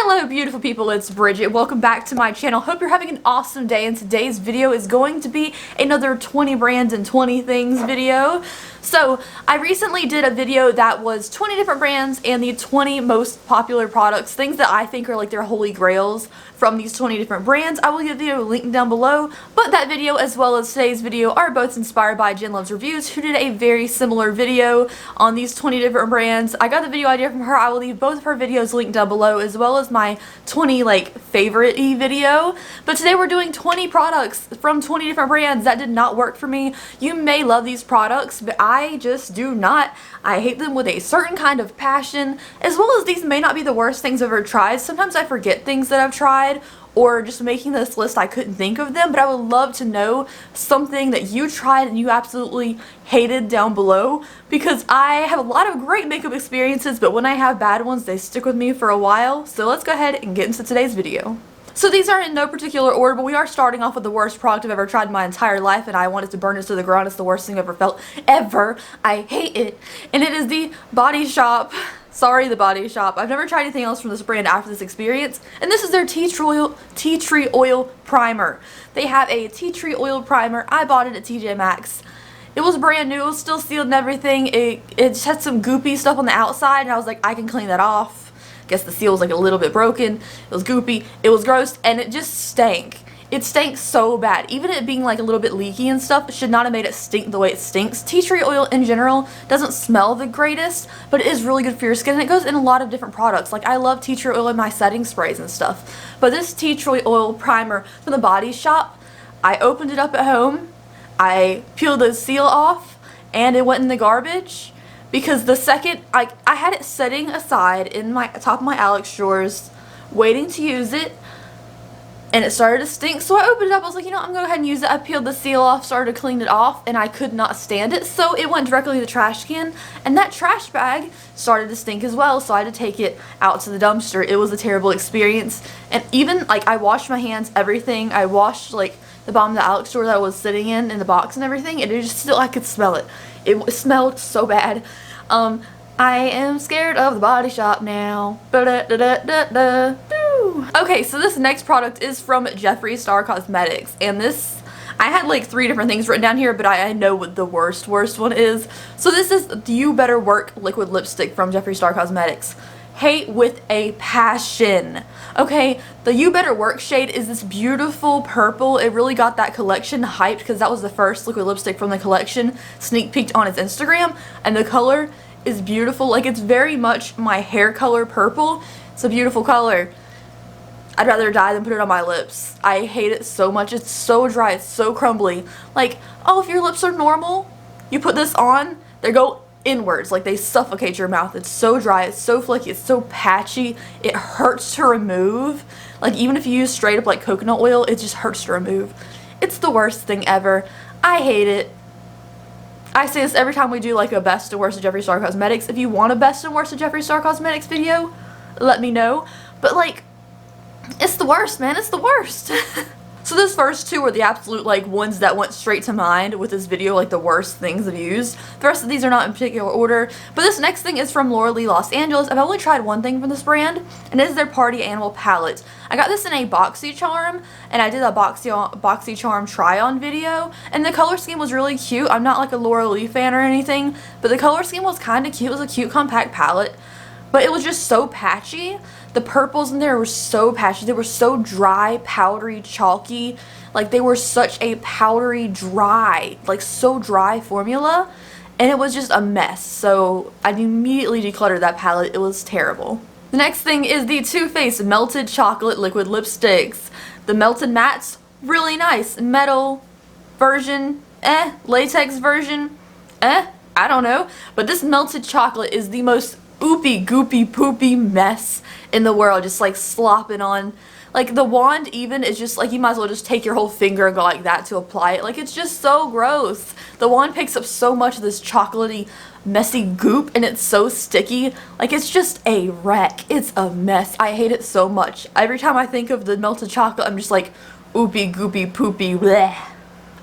Hello beautiful people, it's Bridget. Welcome back to my channel. Hope you're having an awesome day, and today's video is going to be another 20 brands and 20 things video. So I recently did a video that was 20 different brands and the 20 most popular products, things that I think are like their holy grails from these 20 different brands. I will give you a link down below, but that video as well as today's video are both inspired by Jen Loves Reviews, who did a very similar video on these 20 different brands. I got the video idea from her. I will leave both of her videos linked down below, as well as my 20 favorite-y video. But today we're doing 20 products from 20 different brands that did not work for me. You may love these products, but I just do not. I hate them with a certain kind of passion, as well as these may not be the worst things I've ever tried. Sometimes I forget things that I've tried, or just making this list I couldn't think of them, but I would love to know something that you tried and you absolutely hated down below, because I have a lot of great makeup experiences, but when I have bad ones they stick with me for a while. So let's go ahead and get into today's video. So these are in no particular order, but we are starting off with the worst product I've ever tried in my entire life, and I wanted to burn it to the ground. It's the worst thing I've ever felt, ever. I hate it. And it is the Body Shop. Sorry, the Body Shop. I've never tried anything else from this brand after this experience, and this is their tea tree oil primer. They have a tea tree oil primer. I bought it at TJ Maxx. It was brand new. It was still sealed and everything. It just had some goopy stuff on the outside, and I was like, I can clean that off. Guess the seal was like a little bit broken. It was goopy. It was gross, and it just stank. It stank so bad. Even it being like a little bit leaky and stuff should not have made it stink the way it stinks. Tea tree oil in general doesn't smell the greatest, but it is really good for your skin, and it goes in a lot of different products. Like, I love tea tree oil in my setting sprays and stuff. But this tea tree oil primer from the Body Shop, I opened it up at home, I peeled the seal off, and it went in the garbage. Because the second, I had it sitting aside in my top of my Alex drawers, waiting to use it, and it started to stink. So I opened it up. I was like, you know, I'm going to go ahead and use it. I peeled the seal off, started to clean it off, and I could not stand it. So it went directly to the trash can, and that trash bag started to stink as well. So I had to take it out to the dumpster. It was a terrible experience. And even, I washed my hands, everything. I washed, the bottom of the Alex drawer that I was sitting in the box and everything, and it just still, I could smell it. It smelled so bad. I am scared of the Body Shop now. Okay, so this next product is from Jeffree Star Cosmetics, and this, I had 3 different things written down here, but I know what the worst one is. So this is the You Better Work liquid lipstick from Jeffree Star Cosmetics. Hate with a passion. Okay, the You Better Work shade is this beautiful purple. It really got that collection hyped because that was the first liquid lipstick from the collection sneak peeked on its Instagram, and the color is beautiful. It's very much my hair color purple. It's a beautiful color. I'd rather die than put it on my lips. I hate it so much. It's so dry. It's so crumbly. Oh, if your lips are normal, you put this on, they go inwards. They suffocate your mouth. It's so dry. It's so flaky. It's so patchy. It hurts to remove. Even if you use straight up coconut oil, it just hurts to remove. It's the worst thing ever. I hate it. I say this every time we do a best and worst of Jeffree Star Cosmetics. If you want a best and worst of Jeffree Star Cosmetics video, let me know. But it's the worst, man. It's the worst. So those first 2 were the absolute ones that went straight to mind with this video, the worst things I've used. The rest of these are not in particular order. But this next thing is from Laura Lee Los Angeles. I've only tried one thing from this brand, and it is their Party Animal palette. I got this in a boxy charm, and I did a boxy charm try-on video, and the color scheme was really cute. I'm not a Laura Lee fan or anything, but the color scheme was kind of cute. It was a cute compact palette, but it was just so patchy. The purples in there were so patchy. They were so dry, powdery, chalky. They were such a powdery, dry, so dry formula. And it was just a mess. So I immediately decluttered that palette. It was terrible. The next thing is the Too Faced Melted Chocolate Liquid Lipsticks. The Melted Mattes, really nice. Metal version, latex version, I don't know. But this Melted Chocolate is the most oopy goopy poopy mess in the world, just slopping on. The wand even is just you might as well just take your whole finger and go like that to apply it. It's just so gross. The wand picks up so much of this chocolatey messy goop, and it's so sticky. It's just a wreck. It's a mess. I hate it so much. Every time I think of the melted chocolate, I'm just oopy goopy poopy bleh.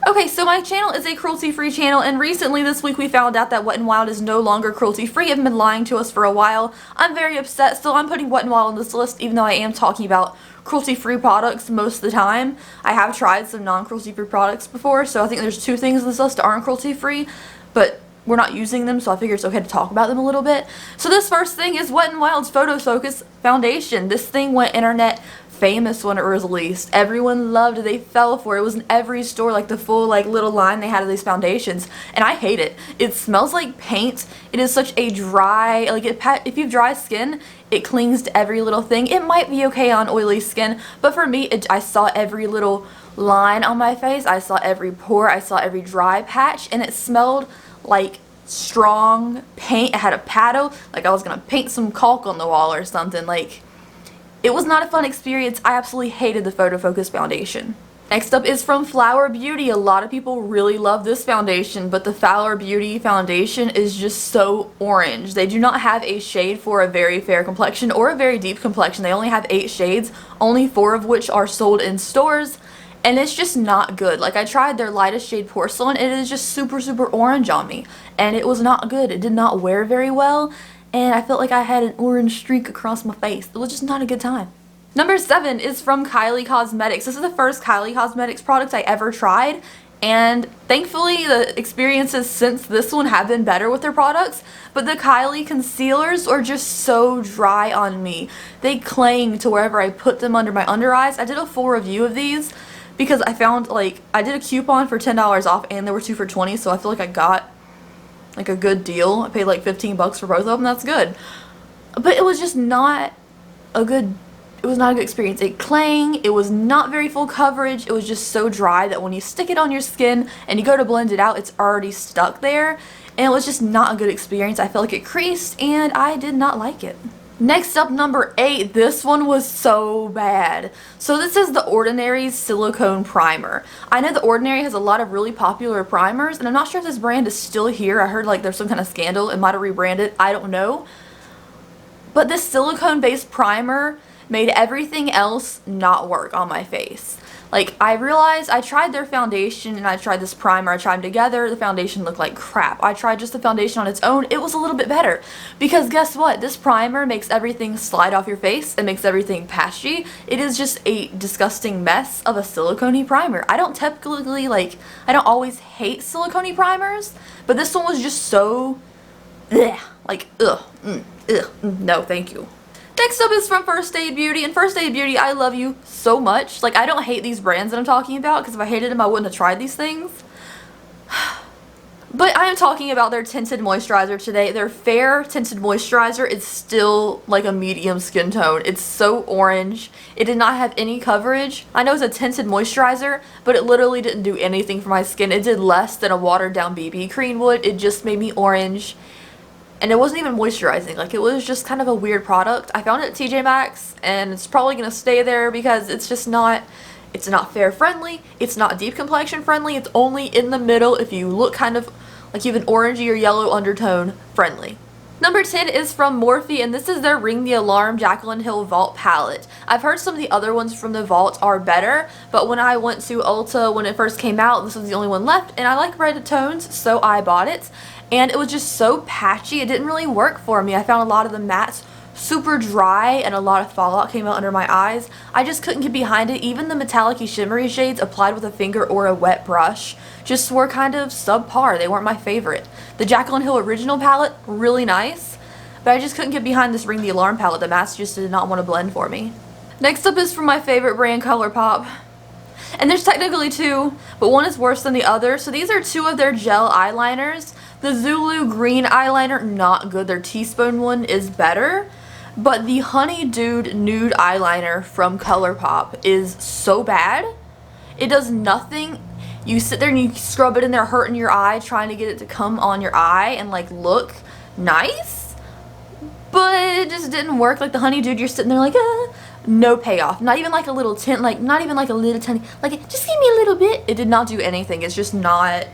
Okay, so my channel is a cruelty-free channel, and recently this week we found out that Wet n Wild is no longer cruelty-free. They've been lying to us for a while. I'm very upset. Still, I'm putting Wet n Wild on this list, even though I am talking about cruelty-free products most of the time. I have tried some non-cruelty-free products before, so I think there's 2 things on this list that aren't cruelty-free, but we're not using them, so I figure it's okay to talk about them a little bit. So this first thing is Wet n Wild's Photo Focus Foundation. This thing went internet famous when it was released. Everyone loved it. They fell for it. It was in every store, like the full little line they had of these foundations, and I hate it. It smells like paint. It is such a dry, if you have dry skin, it clings to every little thing. It might be okay on oily skin, but for me, I saw every little line on my face. I saw every pore. I saw every dry patch, and it smelled like strong paint. It had a paddle, like I was gonna paint some caulk on the wall or something. It was not a fun experience. I absolutely hated the Photo Focus Foundation. Next up is from Flower Beauty. A lot of people really love this foundation, but the Flower Beauty foundation is just so orange. They do not have a shade for a very fair complexion or a very deep complexion. They only have 8 shades, only 4 of which are sold in stores, and it's just not good. I tried their lightest shade Porcelain, and it is just super, super orange on me, and it was not good. It did not wear very well, and I felt like I had an orange streak across my face. It was just not a good time. Number 7 is from Kylie Cosmetics. This is the first Kylie Cosmetics product I ever tried, and thankfully the experiences since this one have been better with their products, but the Kylie concealers are just so dry on me. They cling to wherever I put them under my under eyes. I did a full review of these because I found, I did a coupon for $10 off and there were 2 for $20, so I feel like I got a good deal. I paid $15 for both of them. That's good. But it was just not a good experience. It clanged. It was not very full coverage. It was just so dry that when you stick it on your skin and you go to blend it out, it's already stuck there. And it was just not a good experience. I felt like it creased and I did not like it. Next up, number 8. This one was so bad. So this is the Ordinary Silicone Primer. I know the Ordinary has a lot of really popular primers, and I'm not sure if this brand is still here. I heard there's some kind of scandal. It might have rebranded. I don't know. But this silicone-based primer made everything else not work on my face. I realized I tried their foundation and I tried this primer. I tried them together. The foundation looked like crap. I tried just the foundation on its own. It was a little bit better. Because guess what? This primer makes everything slide off your face. It makes everything patchy. It is just a disgusting mess of a silicone-y primer. I don't typically, I don't always hate silicone-y primers, but this one was just so, no, thank you. Next up is from First Aid Beauty, and First Aid Beauty, I love you so much. I don't hate these brands that I'm talking about, because if I hated them, I wouldn't have tried these things. But I am talking about their tinted moisturizer today. Their Fair tinted moisturizer is still a medium skin tone. It's so orange. It did not have any coverage. I know it's a tinted moisturizer, but it literally didn't do anything for my skin. It did less than a watered down BB cream would. It just made me orange. And it wasn't even moisturizing. It was just kind of a weird product. I found it at TJ Maxx, and it's probably going to stay there because it's just not, it's not fair friendly, it's not deep complexion friendly, it's only in the middle if you look kind of like you have an orangey or yellow undertone friendly. Number 10 is from Morphe, and this is their Ring the Alarm Jaclyn Hill Vault palette. I've heard some of the other ones from the Vault are better, but when I went to Ulta when it first came out, this was the only one left, and I like red tones, so I bought it. And it was just so patchy, it didn't really work for me. I found a lot of the mattes super dry and a lot of fallout came out under my eyes. I just couldn't get behind it. Even the metallic-y shimmery shades applied with a finger or a wet brush just were kind of subpar. They weren't my favorite. The Jaclyn Hill original palette, really nice, but I just couldn't get behind this Ring the Alarm palette. The mattes just did not want to blend for me. Next up is from my favorite brand, Colourpop. And there's technically 2, but one is worse than the other. So these are 2 of their gel eyeliners. The Zulu green eyeliner, not good. Their teaspoon one is better. But the Honey Dude nude eyeliner from Colourpop is so bad. It does nothing. You sit there and you scrub it in there, hurting your eye, trying to get it to come on your eye and look nice. But it just didn't work. The Honey Dude, you're sitting there no payoff. Not even a little tint, not even a little tiny, just give me a little bit. It did not do anything. It's just not,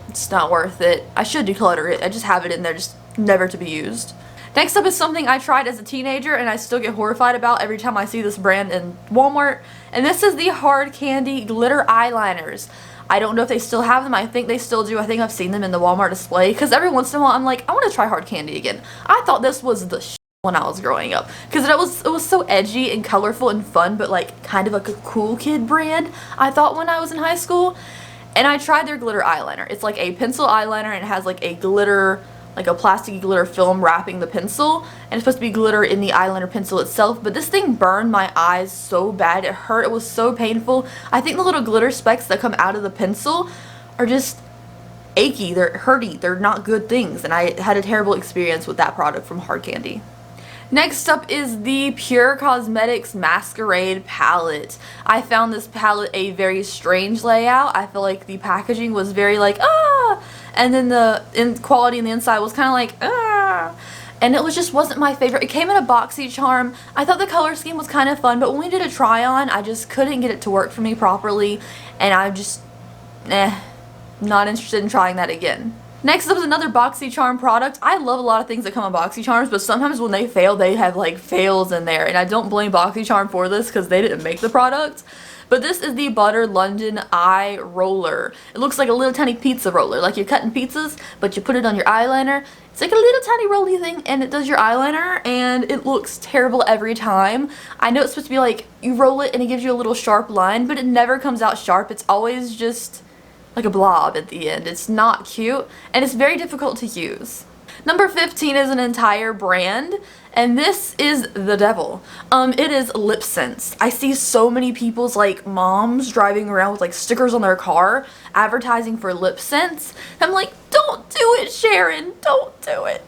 it's not worth it. I should declutter it. I just have it in there, just never to be used. Next up is something I tried as a teenager and I still get horrified about every time I see this brand in Walmart. And this is the Hard Candy Glitter Eyeliners. I don't know if they still have them. I think they still do. I think I've seen them in the Walmart display, because every once in a while I'm like, I want to try hard candy again. I thought this was the when I was growing up, because it was so edgy and colorful and fun, but like kind of like a cool kid brand, I thought, when I was in high school. And I tried their glitter eyeliner. It's like a pencil eyeliner, and it has like a glitter, like a plasticky glitter film wrapping the pencil, and it's supposed to be glitter in the eyeliner pencil itself. But this thing burned my eyes so bad. It hurt. It was so painful. I think the little glitter specks that come out of the pencil are just achy. They're hurty. They're not good things, and I had a terrible experience with that product from Hard Candy. Next up is the Pure Cosmetics Masquerade palette. I found this palette a very strange layout. I feel like the packaging was very like, ah! And then the quality on the inside was kind of like, ah! And it just wasn't my favorite. It came in a boxy charm. I thought the color scheme was kind of fun, but when we did a try on, I just couldn't get it to work for me properly. And I'm just, not interested in trying that again. Next up is another BoxyCharm product. I love a lot of things that come in BoxyCharms, but sometimes when they fail, they have like fails in there. And I don't blame BoxyCharm for this, because they didn't make the product. But this is the Butter London Eye Roller. It looks like a little tiny pizza roller, like you're cutting pizzas, but you put it on your eyeliner. It's like a little tiny rolly thing, and it does your eyeliner, and it looks terrible every time. I know it's supposed to be like, you roll it and it gives you a little sharp line, but it never comes out sharp. It's always just like a blob at the end. It's not cute, and it's very difficult to use. Number 15 is an entire brand, and this is the devil. It is lip scents. I see so many people's like moms driving around with like stickers on their car advertising for lip scents. I'm like, don't do it, Sharon. Don't do it.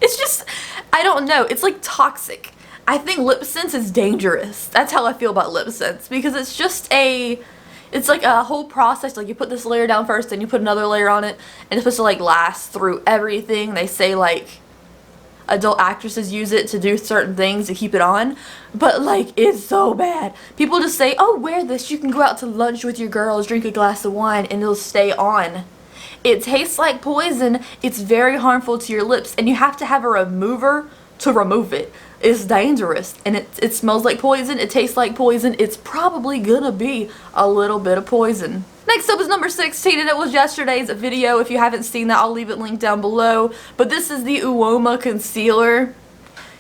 It's just, I don't know. It's like toxic. I think lip scents is dangerous. That's how I feel about lip scents, because it's just it's like a whole process. Like, you put this layer down first, then you put another layer on it, and it's supposed to like last through everything. They say like adult actresses use it to do certain things to keep it on, but like, it's so bad. People just say, oh, wear this, you can go out to lunch with your girls, drink a glass of wine, and it'll stay on. It tastes like poison. It's very harmful to your lips, and you have to have a remover to remove it. It's dangerous, and it smells like poison, it tastes like poison. It's probably gonna be a little bit of poison. Next up is number 16, and it was yesterday's video. If you haven't seen that, I'll leave it linked down below. But this is the Uoma concealer.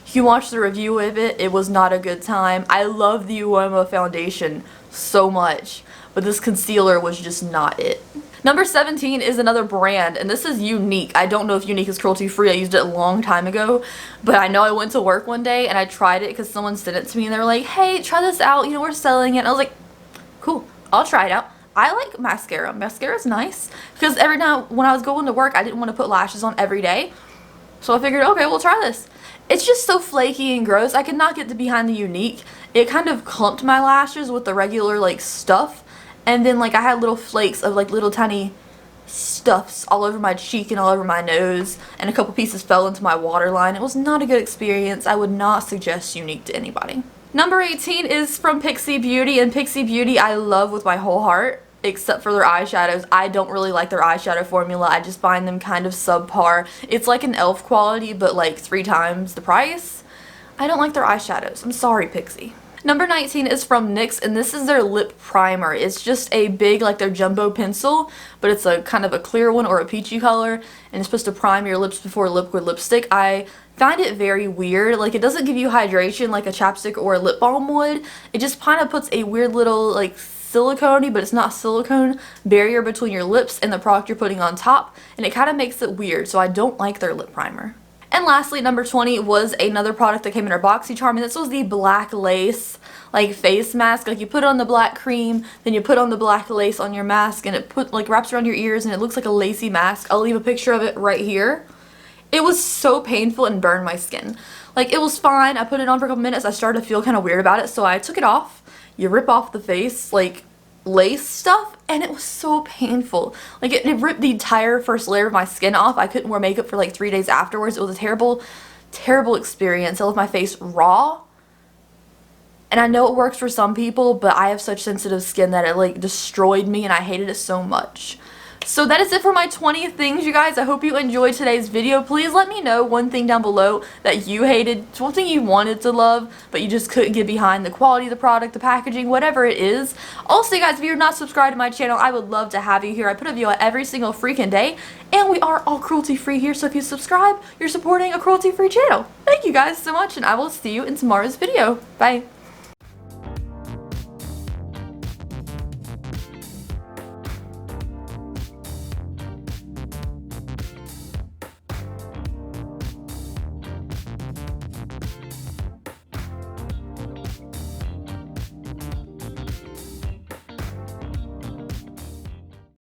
If you watched the review of it, it was not a good time. I love the Uoma foundation so much, but this concealer was just not it. Number 17 is another brand, and this is Unique. I don't know if Unique is cruelty-free. I used it a long time ago, but I know I went to work one day and I tried it because someone sent it to me, and they were like, hey, try this out, you know, we're selling it. And I was like, cool, I'll try it out. I like mascara. Mascara's nice, because every now when I was going to work, I didn't want to put lashes on every day. So I figured, okay, we'll try this. It's just so flaky and gross. I could not get behind the Unique. It kind of clumped my lashes with the regular like stuff. And then like I had little flakes of like little tiny stuffs all over my cheek and all over my nose, and a couple pieces fell into my waterline. It was not a good experience. I would not suggest Unique to anybody. Number 18 is from Pixie Beauty, and Pixie Beauty I love with my whole heart, except for their eyeshadows. I don't really like their eyeshadow formula. I just find them kind of subpar. It's like an e.l.f. quality, but like 3 times the price. I don't like their eyeshadows. I'm sorry, Pixie. Number 19 is from NYX, and this is their lip primer. It's just a big, like their jumbo pencil, but it's a kind of a clear one or a peachy color, and it's supposed to prime your lips before liquid lipstick. I find it very weird. Like, it doesn't give you hydration like a chapstick or a lip balm would. It just kind of puts a weird little, like, silicone-y, but it's not silicone, barrier between your lips and the product you're putting on top, and it kind of makes it weird, so I don't like their lip primer. And lastly, number 20 was another product that came in our BoxyCharm, and this was the black lace like face mask. Like, you put on the black cream, then you put on the black lace on your mask, and it wraps around your ears, and it looks like a lacy mask. I'll leave a picture of it right here. It was so painful and burned my skin. Like, it was fine. I put it on for a couple minutes. I started to feel kind of weird about it, so I took it off. You rip off the face, like, lace stuff, and it was so painful. Like, it ripped the entire first layer of my skin off. I couldn't wear makeup for like 3 days afterwards. It was a terrible, terrible experience. I left my face raw, and I know it works for some people, but I have such sensitive skin that it like destroyed me, and I hated it so much. So that is it for my 20 things, you guys. I hope you enjoyed today's video. Please let me know one thing down below that you hated, one thing you wanted to love, but you just couldn't get behind: the quality of the product, the packaging, whatever it is. Also, guys, if you're not subscribed to my channel, I would love to have you here. I put a video every single freaking day, and we are all cruelty-free here, so if you subscribe, you're supporting a cruelty-free channel. Thank you guys so much, and I will see you in tomorrow's video. Bye.